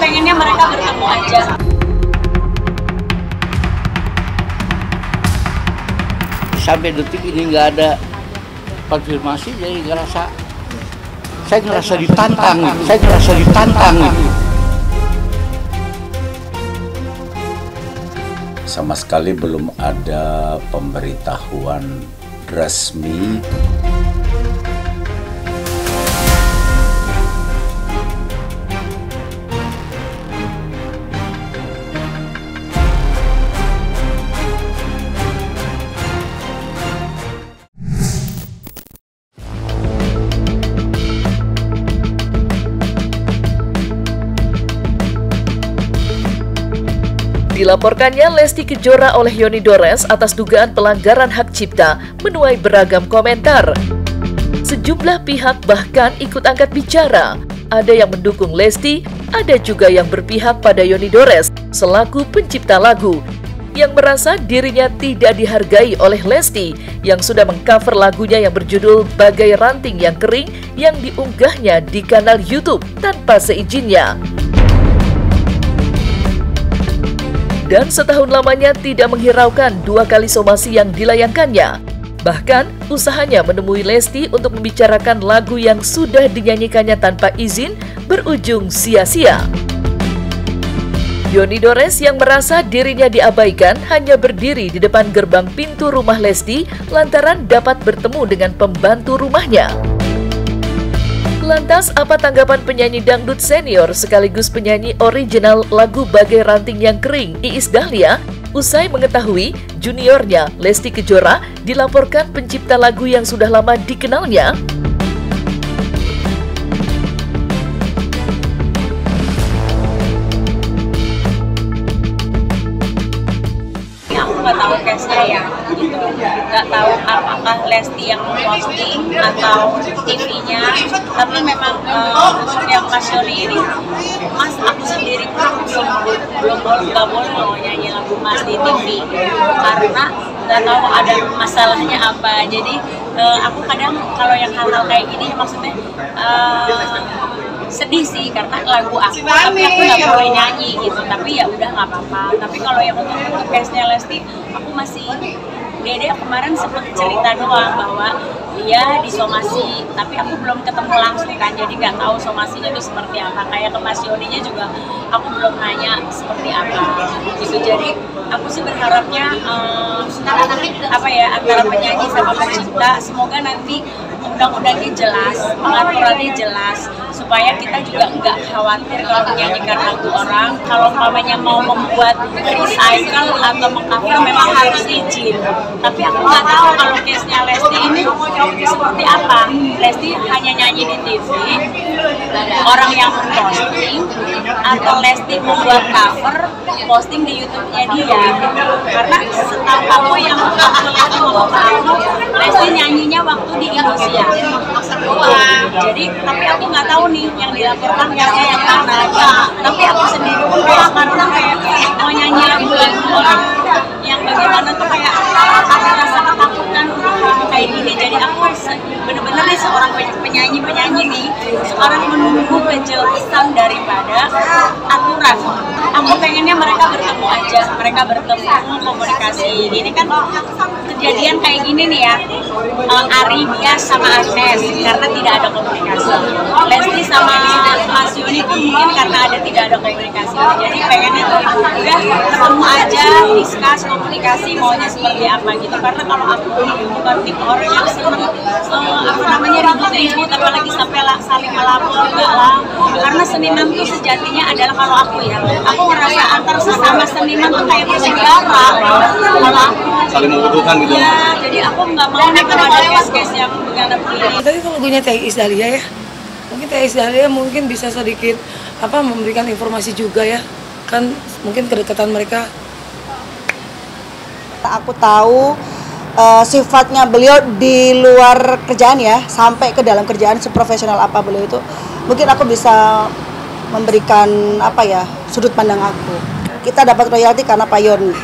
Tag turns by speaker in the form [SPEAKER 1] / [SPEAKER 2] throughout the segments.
[SPEAKER 1] pengennya mereka bertemu aja.
[SPEAKER 2] Sampai detik ini nggak ada konfirmasi, jadi saya ngerasa ditantang.
[SPEAKER 3] Sama sekali belum ada pemberitahuan resmi.
[SPEAKER 4] Dilaporkannya Lesti Kejora oleh Yoni Dores atas dugaan pelanggaran hak cipta menuai beragam komentar. Sejumlah pihak bahkan ikut angkat bicara. Ada yang mendukung Lesti, ada juga yang berpihak pada Yoni Dores selaku pencipta lagu, yang merasa dirinya tidak dihargai oleh Lesti yang sudah mengcover lagunya yang berjudul Bagai Ranting yang Kering yang diunggahnya di kanal YouTube tanpa seizinnya. Dan setahun lamanya tidak menghiraukan 2 kali somasi yang dilayangkannya. Bahkan, usahanya menemui Lesti untuk membicarakan lagu yang sudah dinyanyikannya tanpa izin berujung sia-sia. Yoni Dores yang merasa dirinya diabaikan hanya berdiri di depan gerbang pintu rumah Lesti lantaran dapat bertemu dengan pembantu rumahnya. Lantas, apa tanggapan penyanyi dangdut senior sekaligus penyanyi original lagu Bagai Ranting yang Kering, Iis Dahlia, usai mengetahui juniornya Lesti Kejora dilaporkan pencipta lagu yang sudah lama dikenalnya?
[SPEAKER 1] Aku nggak tahu case-nya ya, gitu. Nggak tahu apakah Lesti yang memposting atau TV-nya, tapi memang yang Mas Yoni ini, Mas, aku sendiri pun belum boleh loh nyanyi lagu Mas di TV karena nggak tahu ada masalahnya apa. Jadi aku kadang kalau yang hal-hal kayak gini maksudnya sedih sih karena lagu aku tapi aku nggak boleh nyanyi gitu, tapi ya udah nggak apa-apa. Tapi kalau yang untuk case-nya Lesti, aku masih Dede kemarin sempat cerita doang bahwa dia disomasi, tapi aku belum ketemu langsung kan, jadi nggak tahu somasinya itu seperti apa. Kayak ke Mas Yoninya juga aku belum nanya seperti apa gitu. Jadi aku sih berharapnya apa ya, antara penyanyi sama pencipta semoga nanti undang-undangnya jelas, pengaturannya jelas, supaya kita juga nggak khawatir kalau menyanyikan lagu orang. Kalau umpamanya mau membuat recycle atau mengcover memang harus izin. Tapi aku nggak tahu kalau case-nya Lesti ini seperti apa. Lesti hanya nyanyi di TV, orang yang posting, atau Lesti membuat cover, posting di YouTube-nya dia. Karena setahu aku yang aku lihat Lesti nyanyinya waktu di Indonesia. Jadi, tapi aku nggak tahu nih yang dilaporkan case-nya yang mana. Tapi aku sendiri pun kayak karena kayak mau nyanyi lagu-lagu orang yang bagaimana tuh kayak ada rasa ketakutan kayak gini. Jadi aku bener-bener nih seorang penyanyi nih sekarang menunggu kejelasan daripada aturan. Aku pengennya mereka bertemu aja, mereka bertemu, komunikasi. Ini kan kejadian kayak gini nih ya, Ari Bias sama Agnes karena tidak ada komunikasi. Lesti sama Mas Yoni pun mungkin karena tidak ada komunikasi. Jadi pengennya tuh udah ketemu aja, discuss, komunikasi maunya seperti apa gitu. Karena kalau aku bukan tipe orang yang seneng ribut-ribut, apalagi sampai saling melapor, enggak lah. Karena seniman tuh sejatinya adalah, kalau aku ya, aku ngerasa antar sesama seniman tuh kayak bersaudara. Kalau aku
[SPEAKER 3] Saling membutuhkan gitu.
[SPEAKER 1] Ya, jadi aku nggak mau kalau ada case-case yang begini.
[SPEAKER 5] Tadi kalau lagunya Teh Iis Dahlia ya, mungkin Teh Iis Dahlia mungkin bisa sedikit memberikan informasi juga ya, kan mungkin kedekatan mereka.
[SPEAKER 6] Aku tahu sifatnya beliau di luar kerjaan ya, sampai ke dalam kerjaan seprofesional apa beliau itu, mungkin aku bisa memberikan sudut pandang aku. Kita dapat royalti karena Pak Yoni.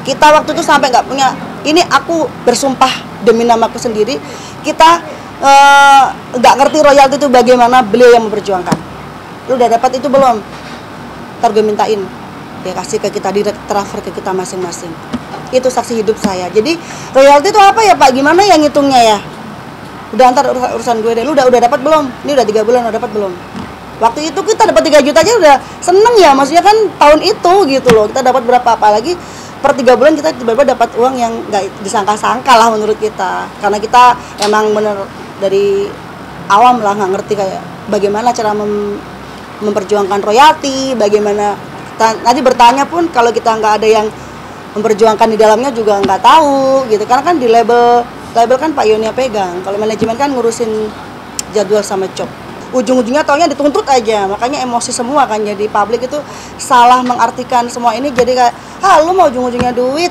[SPEAKER 6] Kita waktu itu sampai nggak punya, ini aku bersumpah demi namaku sendiri, kita nggak ngerti royalti itu bagaimana, beliau yang memperjuangkan. lu udah dapat itu belum? Ntar gue mintain, dia kasih ke kita, direct transfer ke kita masing-masing. Itu saksi hidup saya. Jadi royalti itu apa ya Pak? Gimana yang ngitungnya ya? Udah ntar urusan gue deh. Lu udah dapat belum? Ini udah 3 bulan udah dapat belum? Waktu itu kita dapat 3 juta aja udah seneng ya. Maksudnya kan tahun itu gitu loh. Kita dapat berapa, apalagi per 3 bulan kita tiba-tiba dapat uang yang nggak disangka-sangka lah menurut kita. Karena kita emang bener dari awam lah nggak ngerti kayak bagaimana cara memperjuangkan royalti, bagaimana nanti bertanya pun kalau kita nggak ada yang memperjuangkan di dalamnya juga nggak tahu gitu. Karena kan di label kan Pak Yoni pegang, kalau manajemen kan ngurusin jadwal sama job. Ujung-ujungnya taunya dituntut aja, makanya emosi semua kan. Jadi publik itu salah mengartikan semua ini jadi kayak, lu mau ujung-ujungnya duit.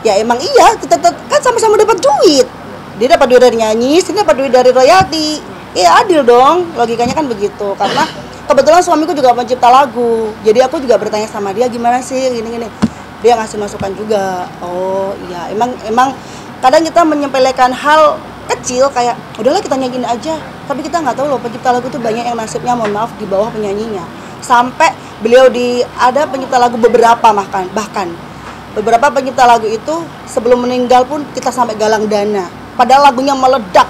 [SPEAKER 6] Ya emang iya, tetap kan sama-sama dapat duit. Dia dapat duit dari nyanyi, sini dapat duit dari royalti. Iya adil dong, logikanya kan begitu. Karena kebetulan suamiku juga pencipta lagu, jadi aku juga bertanya sama dia gimana sih gini-gini. Dia ngasih masukan juga. Oh iya, emang kadang kita menyepelekan hal kecil kayak udahlah kita nyanyiin aja, tapi kita nggak tahu loh pencipta lagu tuh banyak yang nasibnya mohon maaf di bawah penyanyinya. Sampai beliau ada pencipta lagu beberapa bahkan beberapa pencipta lagu itu sebelum meninggal pun kita sampai galang dana. Padahal lagunya meledak,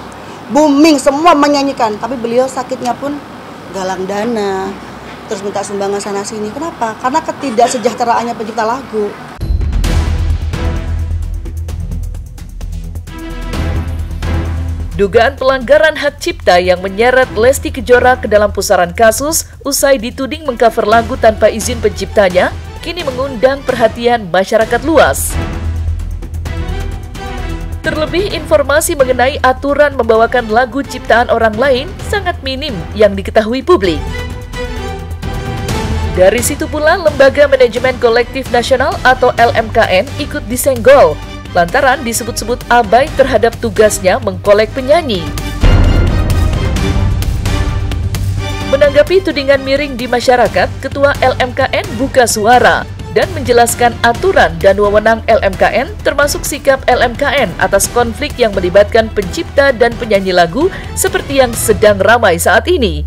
[SPEAKER 6] booming, semua menyanyikan, tapi beliau sakitnya pun galang dana, terus minta sumbangan sana sini. Kenapa? Karena ketidaksejahteraannya pencipta lagu.
[SPEAKER 4] Dugaan pelanggaran hak cipta yang menyeret Lesti Kejora ke dalam pusaran kasus usai dituding mengcover lagu tanpa izin penciptanya kini mengundang perhatian masyarakat luas. Terlebih, informasi mengenai aturan membawakan lagu ciptaan orang lain sangat minim yang diketahui publik. Dari situ pula, Lembaga Manajemen Kolektif Nasional atau LMKN ikut disenggol lantaran disebut-sebut abai terhadap tugasnya mengkolek penyanyi. Menanggapi tudingan miring di masyarakat, Ketua LMKN buka suara dan menjelaskan aturan dan wewenang LMKN termasuk sikap LMKN atas konflik yang melibatkan pencipta dan penyanyi lagu seperti yang sedang ramai saat ini.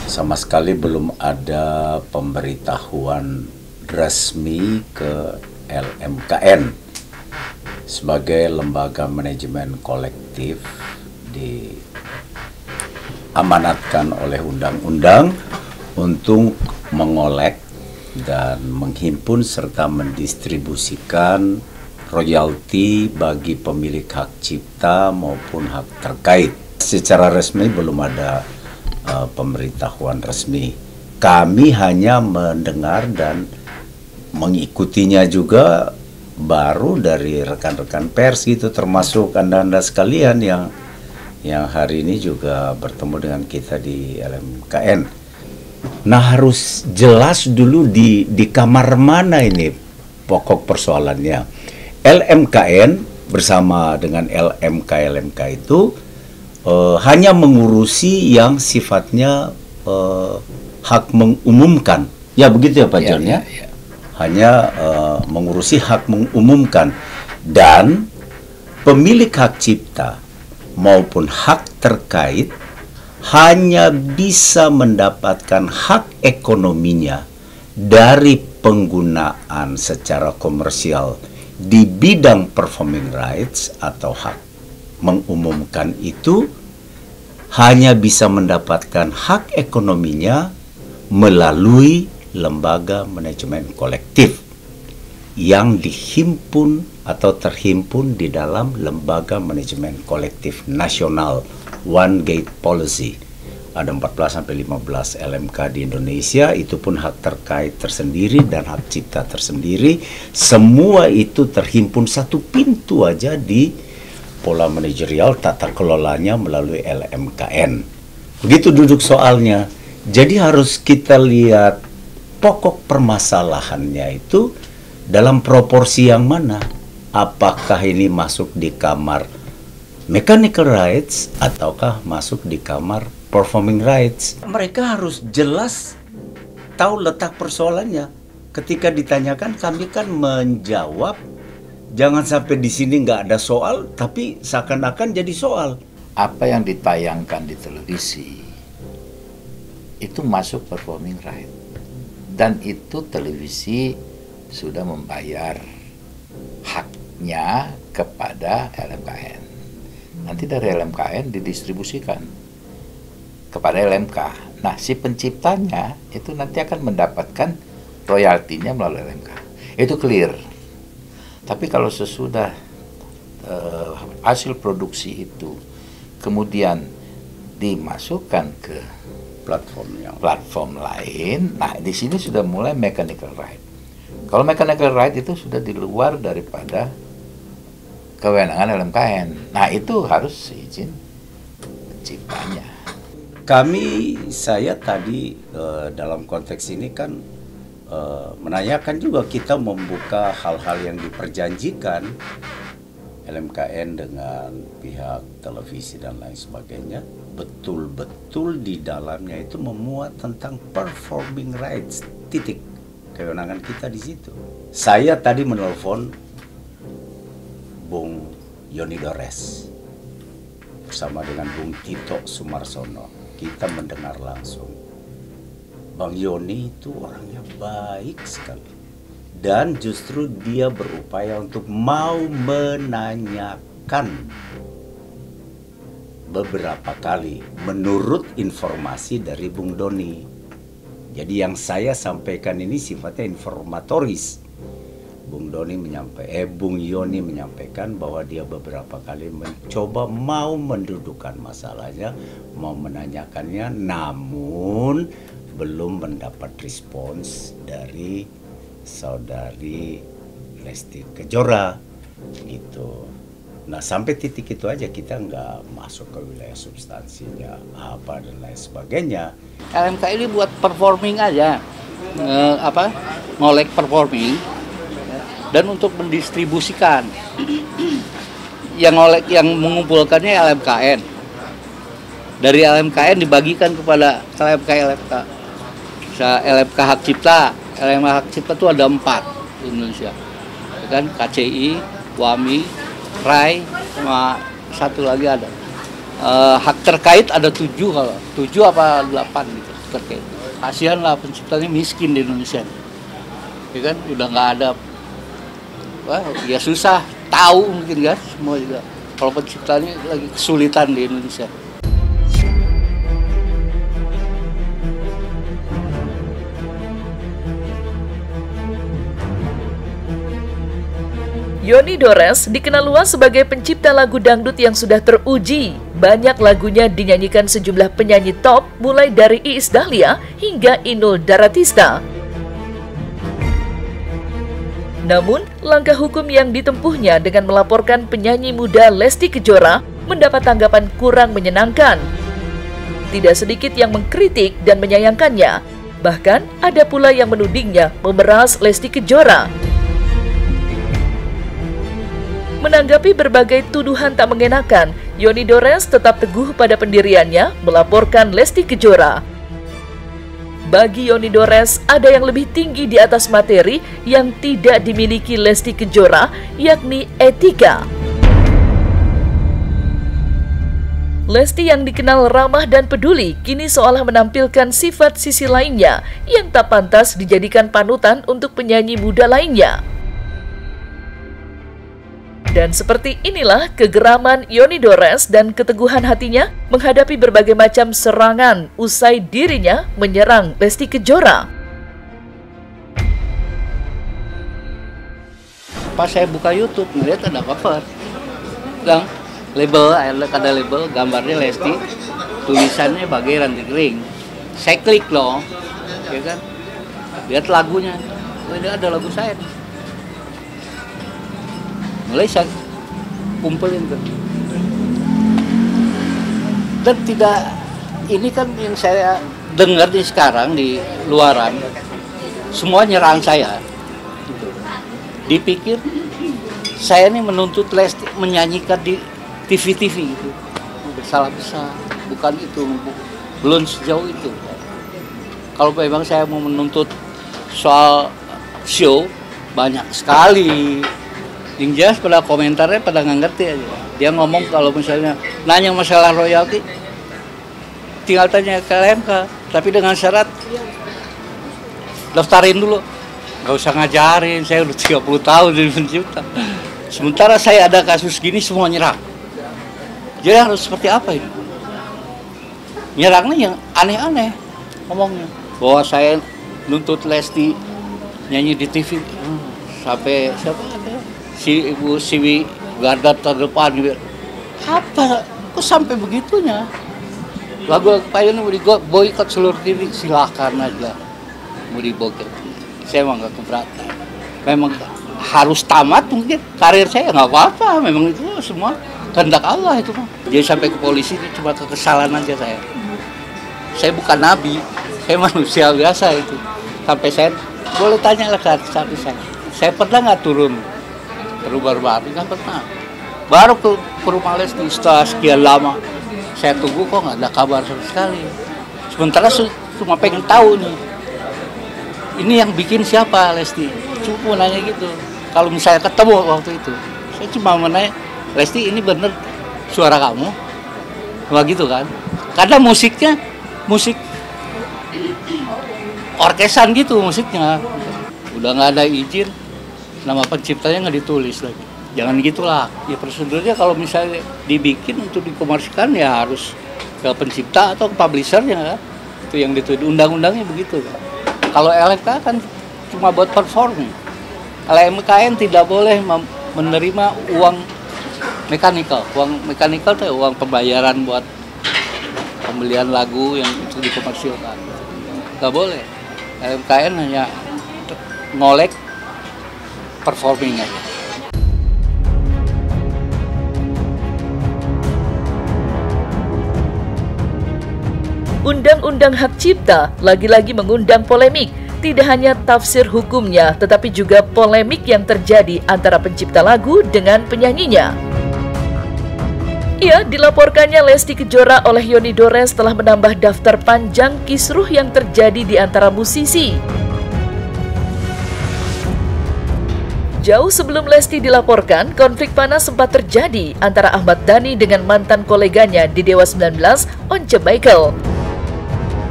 [SPEAKER 3] Sama sekali belum ada pemberitahuan resmi ke LMKN sebagai lembaga manajemen kolektif diamanatkan oleh undang-undang untuk mengolek dan menghimpun serta mendistribusikan royalti bagi pemilik hak cipta maupun hak terkait. Secara resmi belum ada pemberitahuan resmi. Kami hanya mendengar dan mengikutinya juga baru dari rekan-rekan pers gitu, termasuk anda-anda sekalian yang hari ini juga bertemu dengan kita di LMKN. Nah, harus jelas dulu di kamar mana ini pokok persoalannya. LMKN bersama dengan LMK itu hanya mengurusi yang sifatnya hak mengumumkan. Ya begitu ya Pak John ya? Hanya mengurusi hak mengumumkan. Dan pemilik hak cipta maupun hak terkait hanya bisa mendapatkan hak ekonominya dari penggunaan secara komersial di bidang performing rights atau hak mengumumkan itu hanya bisa mendapatkan hak ekonominya melalui lembaga manajemen kolektif yang dihimpun atau terhimpun di dalam lembaga manajemen kolektif nasional One Gate Policy. Ada 14-15 LMK di Indonesia, itu pun hak terkait tersendiri dan hak cipta tersendiri. Semua itu terhimpun satu pintu aja di pola manajerial tata kelolanya melalui LMKN. Begitu duduk soalnya. Jadi harus kita lihat pokok permasalahannya itu dalam proporsi yang mana. Apakah ini masuk di kamar mechanical rights ataukah masuk di kamar performing rights? Mereka harus jelas tahu letak persoalannya. Ketika ditanyakan kami kan menjawab. Jangan sampai di sini nggak ada soal, tapi seakan-akan jadi soal.
[SPEAKER 7] apa yang ditayangkan di televisi itu masuk performing right, dan itu televisi sudah membayar haknya kepada LMKN. Nanti dari LMKN didistribusikan kepada LMK. Nah, si penciptanya itu nanti akan mendapatkan royaltinya melalui LMK. Itu clear. Tapi kalau sesudah hasil produksi itu kemudian dimasukkan ke platform lain, nah di sini sudah mulai mechanical right. Kalau mechanical right itu sudah di luar daripada kewenangan LMKN. Nah, itu harus izin penciptanya.
[SPEAKER 3] Saya tadi dalam konteks ini kan menanyakan juga, kita membuka hal-hal yang diperjanjikan LMKN dengan pihak televisi dan lain sebagainya, betul-betul di dalamnya itu memuat tentang performing rights, titik. Kewenangan kita di situ. Saya tadi menelpon Bung Yoni Dores bersama dengan Bung Tito Sumarsono. Kita mendengar langsung. Bang Yoni itu orangnya baik sekali. Dan justru dia berupaya untuk mau menanyakan beberapa kali menurut informasi dari Bung Doni. Jadi yang saya sampaikan ini sifatnya informatoris. Bung Yoni menyampaikan bahwa dia beberapa kali mencoba mau mendudukkan masalahnya, mau menanyakannya, namun belum mendapat respons dari saudari Lesti Kejora gitu. Nah, sampai titik itu aja, kita nggak masuk ke wilayah substansinya apa dan lain sebagainya.
[SPEAKER 2] LMK ini buat performing aja, ngolek performing, dan untuk mendistribusikan. Yang mengumpulkannya LMKN. Dari LMKN dibagikan kepada LMK. LMK Hak Cipta. LMK Hak Cipta itu ada 4 di Indonesia, kan? KCI, WAMI, RAI, sama satu lagi ada. Hak terkait ada 7 kalau 7 apa 8 gitu terkait. Kasihan lah penciptanya miskin di Indonesia, ya kan? Udah nggak ada, wah ya susah tahu mungkin kan semua juga. Kalau penciptanya lagi kesulitan di Indonesia.
[SPEAKER 4] Yoni Dores dikenal luas sebagai pencipta lagu dangdut yang sudah teruji. Banyak lagunya dinyanyikan sejumlah penyanyi top, mulai dari Iis Dahlia hingga Inul Daratista. Namun, langkah hukum yang ditempuhnya dengan melaporkan penyanyi muda Lesti Kejora mendapat tanggapan kurang menyenangkan. Tidak sedikit yang mengkritik dan menyayangkannya. Bahkan, ada pula yang menudingnya memeras Lesti Kejora. Menanggapi berbagai tuduhan tak mengenakan, Yoni Dores tetap teguh pada pendiriannya melaporkan Lesti Kejora. Bagi Yoni Dores, ada yang lebih tinggi di atas materi yang tidak dimiliki Lesti Kejora, yakni etika. Lesti yang dikenal ramah dan peduli, kini seolah menampilkan sifat sisi lainnya yang tak pantas dijadikan panutan untuk penyanyi muda lainnya. Dan seperti inilah kegeraman Yoni Dores dan keteguhan hatinya menghadapi berbagai macam serangan usai dirinya menyerang Lesti Kejora.
[SPEAKER 2] Pas saya buka YouTube, ngeliat ada cover, ada label, gambarnya Lesti, tulisannya Bagai Ranting Ring. Saya klik loh, ya kan? Lihat lagunya, ini ada lagu saya. Mulai saya kumpulin tuh. Dan ini kan yang saya dengar di sekarang di luaran, semua nyerang saya. Dipikir saya ini menuntut Lesti menyanyikan di TV-TV gitu. Salah besar, bukan itu, belum sejauh itu. Kalau memang saya mau menuntut soal show, banyak sekali. Yang jelas pada komentarnya pada nggak ngerti aja. Dia ngomong kalau misalnya nanya masalah royalti, tinggal tanya ke LMK, tapi dengan syarat daftarin dulu. Nggak usah ngajarin, saya udah 30 tahun jadi pencipta. Sementara saya ada kasus gini semua nyerang. Jadi harus seperti apa ini? Nyerangnya yang aneh-aneh ngomongnya. Bahwa saya nuntut Lesti nyanyi di TV. Sampai siapa ada? Si Ibu Siwi garda terdepan gitu. Apa? Kok sampai begitunya? Lagu Pak Yoni mau diboikot seluruh diri, silahkan aja. Mau diboikot. Saya emang gak keberatan. Memang harus tamat mungkin. Karir saya nggak apa-apa. Memang itu semua kehendak Allah itu mah. Jadi sampai ke polisi ini cuma kekesalan aja saya. Saya bukan nabi, saya manusia biasa itu. Sampai saya boleh tanya lah ke artis saya pernah nggak turun ke rumah Barbie? Nggak pernah. Baru ke rumah Lesti setelah sekian lama. Saya tunggu kok nggak ada kabar sama sekali. Sementara cuma pengen tahu nih. Ini yang bikin siapa Lesti? Cuma nanya gitu. Kalau misalnya ketemu waktu itu, saya cuma menanya, Lesti ini bener suara kamu? Wah gitu kan? Karena musiknya musik orkesan gitu musiknya. Udah nggak ada izin, nama penciptanya nggak ditulis lagi. Jangan gitulah. Ya prosedurnya kalau misalnya dibikin untuk dikomersikan ya harus ke pencipta atau ke publishernya kan. Itu yang ditulis. Undang-undangnya begitu kan. Kalau LMK kan cuma buat performing. LMKN tidak boleh menerima uang mekanikal. Uang mekanikal itu uang pembayaran buat pembelian lagu yang untuk dikomersilkan. Nggak boleh. LMKN hanya ngolek performing aja.
[SPEAKER 4] Undang-undang Hak Cipta lagi-lagi mengundang polemik. Tidak hanya tafsir hukumnya, tetapi juga polemik yang terjadi antara pencipta lagu dengan penyanyinya. Ya, dilaporkannya Lesti Kejora oleh Yoni Dores telah menambah daftar panjang kisruh yang terjadi di antara musisi. Jauh sebelum Lesti dilaporkan, konflik panas sempat terjadi antara Ahmad Dhani dengan mantan koleganya di Dewa 19, Once Michael.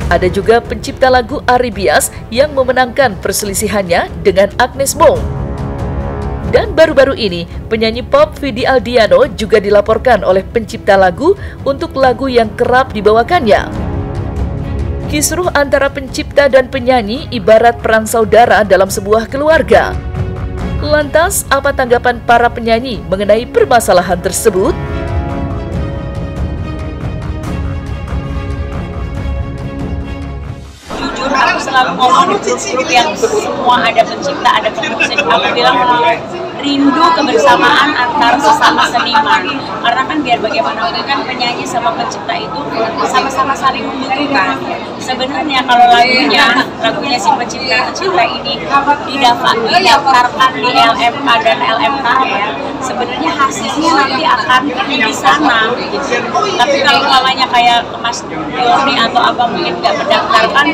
[SPEAKER 4] Ada juga pencipta lagu Ari Bias yang memenangkan perselisihannya dengan Agnes Mo. Dan baru-baru ini, penyanyi pop Vidi Aldiano juga dilaporkan oleh pencipta lagu untuk lagu yang kerap dibawakannya. Kisruh antara pencipta dan penyanyi ibarat perang saudara dalam sebuah keluarga. Lantas, apa tanggapan para penyanyi mengenai permasalahan tersebut?
[SPEAKER 1] Aku selalu ngomong di grup-grup yang semua ada pencipta, ada pemusik. Aku bilang rindu kebersamaan antar sesama seniman. Karena kan biar bagaimanapun kan penyanyi sama pencipta itu sama-sama saling membutuhkan. Sebenarnya kalau lagunya si pencipta ini didaftarkan di LMK dan LMKN, sebenarnya hasilnya nanti akan di sana gitu. Tapi kalau namanya kayak Mas Yoni atau apa mungkin nggak mendaftarkan,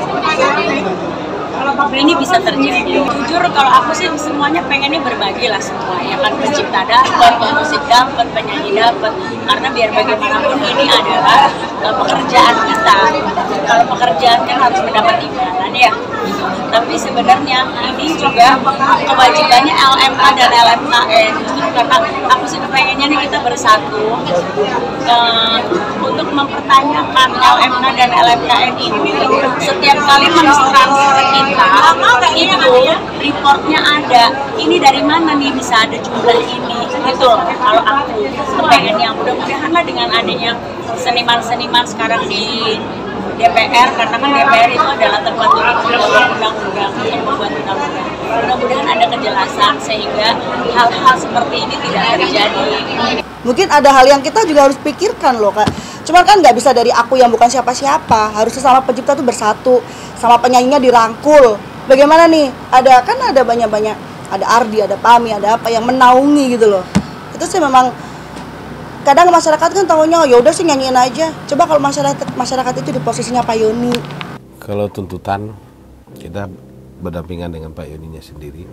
[SPEAKER 1] ini bisa terjadi. Jujur kalau aku sih semuanya pengennya berbagi lah semua ya kan, pencipta dapat, pemusik dapat, penyanyi dapat, karena biar bagaimanapun ini adalah pekerjaan kita. Kalau pekerjaan kan harus mendapat imbalan ya. Tapi sebenarnya ini juga kewajibannya LMK dan LMKN, justru karena aku sih pengennya nih kita bersatu untuk mempertanyakan LMK dan LMKN ini. Setiap kali mentransfer kita itu reportnya ada, ini dari mana nih bisa ada jumlah ini gitu loh. Kalau aku kepengennya mudah-mudahan lah dengan adanya seniman-seniman sekarang di DPR, karena kan DPR itu adalah tempat untuk undang-undang, untuk membuat undang-undang. Mudah-mudahan ada kejelasan sehingga hal-hal seperti ini tidak terjadi.
[SPEAKER 6] Mungkin ada hal yang kita juga harus pikirkan loh Kak. Cuman kan nggak bisa dari aku yang bukan siapa-siapa. Harusnya sama pencipta tuh bersatu, sama penyanyinya dirangkul. Bagaimana nih? Ada banyak-banyak. Ada Ardi, ada Pami, ada apa yang menaungi gitu loh. Itu sih memang kadang masyarakat kan tahunya ya udah sih nyanyiin aja. Coba kalau masyarakat itu di posisinya Pak Yoni.
[SPEAKER 8] Kalau tuntutan kita berdampingan dengan Pak Yoninya sendiri.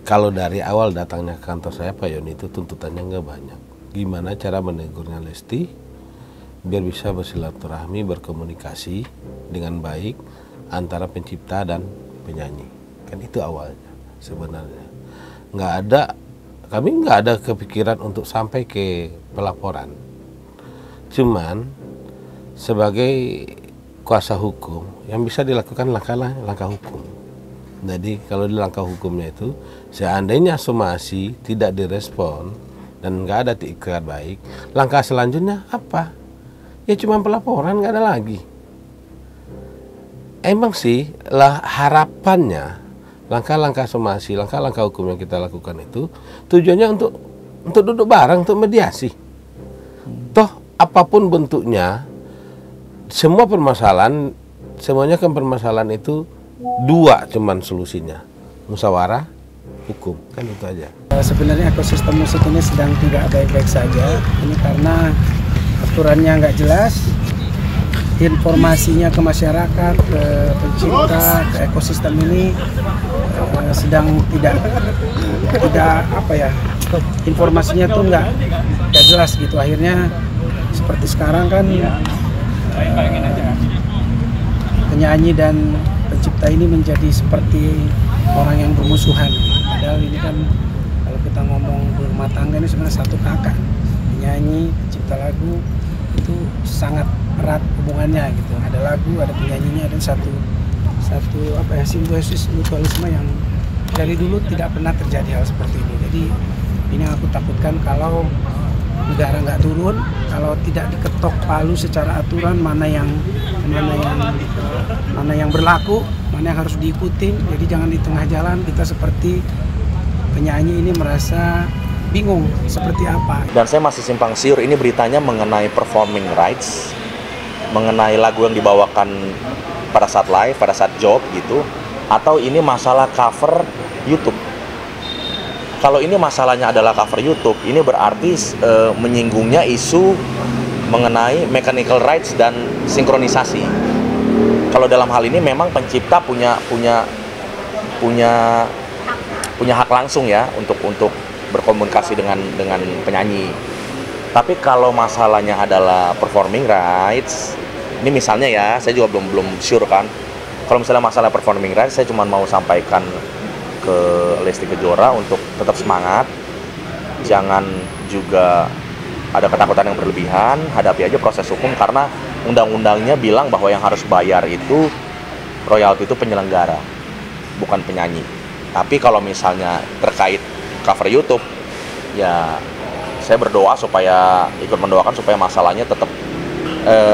[SPEAKER 8] Kalau dari awal datangnya ke kantor saya Pak Yoni itu tuntutannya nggak banyak. gimana cara menegurnya Lesti biar bisa bersilaturahmi, berkomunikasi dengan baik antara pencipta dan penyanyi. Kan itu awalnya sebenarnya. Kami nggak ada kepikiran untuk sampai ke pelaporan. Cuman sebagai kuasa hukum yang bisa dilakukan langkah hukum. Jadi kalau di langkah hukumnya itu seandainya somasi tidak direspon dan nggak ada ikhtiar baik, langkah selanjutnya apa? Ya cuma pelaporan, nggak ada lagi. Emang sih lah harapannya langkah-langkah somasi, langkah-langkah hukum yang kita lakukan itu tujuannya untuk duduk bareng, untuk mediasi. Toh apapun bentuknya, semua permasalahan, semuanya kan permasalahan itu dua cuman solusinya, musyawarah, hukum, kan itu aja.
[SPEAKER 9] Sebenarnya ekosistem musik ini sedang tidak baik-baik saja. Ini karena aturannya nggak jelas, informasinya ke masyarakat, ke pencipta, ke ekosistem ini sedang tidak apa ya, informasinya tuh nggak jelas gitu. Akhirnya seperti sekarang kan penyanyi dan pencipta ini menjadi seperti orang yang bermusuhan. Padahal ini kan kalau kita ngomong berumah tangga ini sebenarnya satu kakak. Penyanyi, pencipta lagu itu sangat erat hubungannya gitu. Ada lagu, ada penyanyinya, dan satu apa ya, simbiosis mutualisme yang dari dulu tidak pernah terjadi hal seperti ini. Jadi ini yang aku takutkan kalau negara nggak turun, kalau tidak diketok palu secara aturan mana yang berlaku, mana yang harus diikutin. Jadi jangan di tengah jalan kita seperti penyanyi ini merasa bingung seperti apa.
[SPEAKER 10] Dan saya masih simpang siur, ini beritanya mengenai performing rights, mengenai lagu yang dibawakan pada saat live, pada saat job gitu, atau ini masalah cover YouTube. Kalau ini masalahnya adalah cover YouTube, ini berarti menyinggungnya isu mengenai mechanical rights dan sinkronisasi. Kalau dalam hal ini memang pencipta punya hak langsung ya untuk berkomunikasi dengan penyanyi. Tapi kalau masalahnya adalah performing rights, ini misalnya ya, saya juga belum sure kan. Kalau misalnya masalah performing rights, saya cuma mau sampaikan ke Lesti Kejora untuk tetap semangat, jangan juga ada ketakutan yang berlebihan, hadapi aja proses hukum karena undang-undangnya bilang bahwa yang harus bayar itu royalti itu penyelenggara, bukan penyanyi. Tapi kalau misalnya terkait cover YouTube, ya saya berdoa supaya ikut mendoakan supaya masalahnya tetap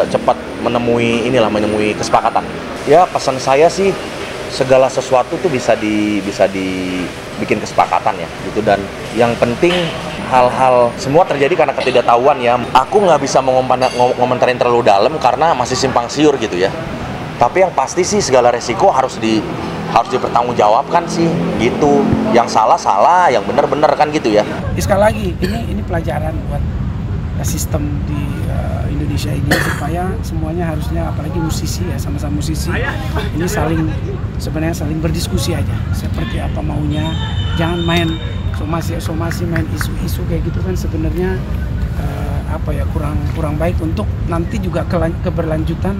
[SPEAKER 10] cepat menemui kesepakatan. Ya pesan saya sih segala sesuatu tuh bisa dibikin kesepakatan ya gitu, dan yang penting hal-hal semua terjadi karena ketidaktahuan ya. Aku nggak bisa ngomentarin terlalu dalam karena masih simpang siur gitu ya. Tapi yang pasti sih segala resiko harus dipertanggungjawabkan sih gitu. Yang salah, yang benar kan gitu ya.
[SPEAKER 9] Sekali lagi ini pelajaran buat sistem di Indonesia ini, supaya semuanya harusnya, apalagi musisi ya, sama-sama musisi ini sebenarnya saling berdiskusi aja seperti apa maunya. Jangan main somasi main isu-isu kayak gitu kan sebenarnya kurang baik untuk nanti juga keberlanjutan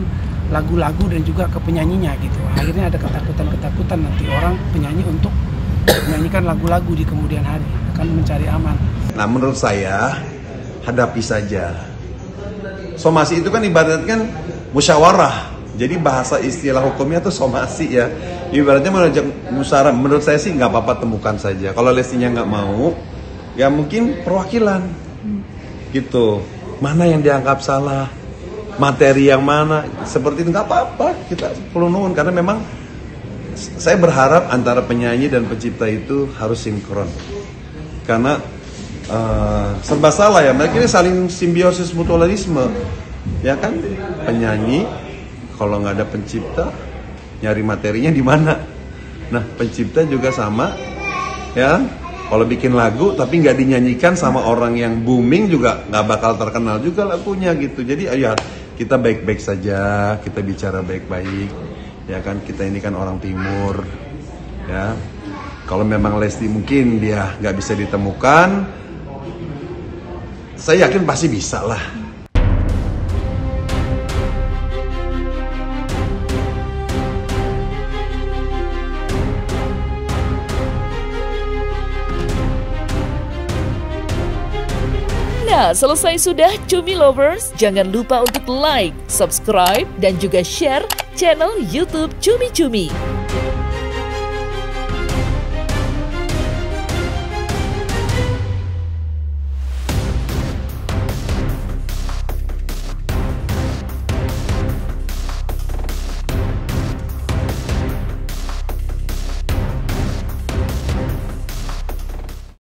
[SPEAKER 9] lagu-lagu dan juga ke penyanyinya gitu. Akhirnya ada ketakutan nanti orang penyanyi untuk menyanyikan lagu-lagu di kemudian hari, akan mencari aman.
[SPEAKER 11] Nah menurut saya hadapi saja. Somasi itu kan ibaratkan musyawarah. Jadi bahasa istilah hukumnya tuh somasi ya. Ibaratnya mengajak musyawarah. Menurut saya sih nggak apa-apa, temukan saja. Kalau Lestinya nggak mau, ya mungkin perwakilan gitu. Mana yang dianggap salah, materi yang mana, seperti itu nggak apa-apa. Kita perlu nunggu karena memang saya berharap antara penyanyi dan pencipta itu harus sinkron. Karena serba salah ya, mereka ini saling simbiosis mutualisme ya kan. Penyanyi kalau nggak ada pencipta nyari materinya di mana. Nah pencipta juga sama ya, kalau bikin lagu tapi nggak dinyanyikan sama orang yang booming juga nggak bakal terkenal juga lagunya gitu. Jadi ya kita baik-baik saja, kita bicara baik-baik ya kan. Kita ini kan orang timur ya. Kalau memang Lesti mungkin dia nggak bisa ditemukan, Saya yakin pasti bisa lah.
[SPEAKER 4] Nah, selesai sudah Cumi Lovers. Jangan lupa untuk like, subscribe, dan juga share channel YouTube Cumi Cumi.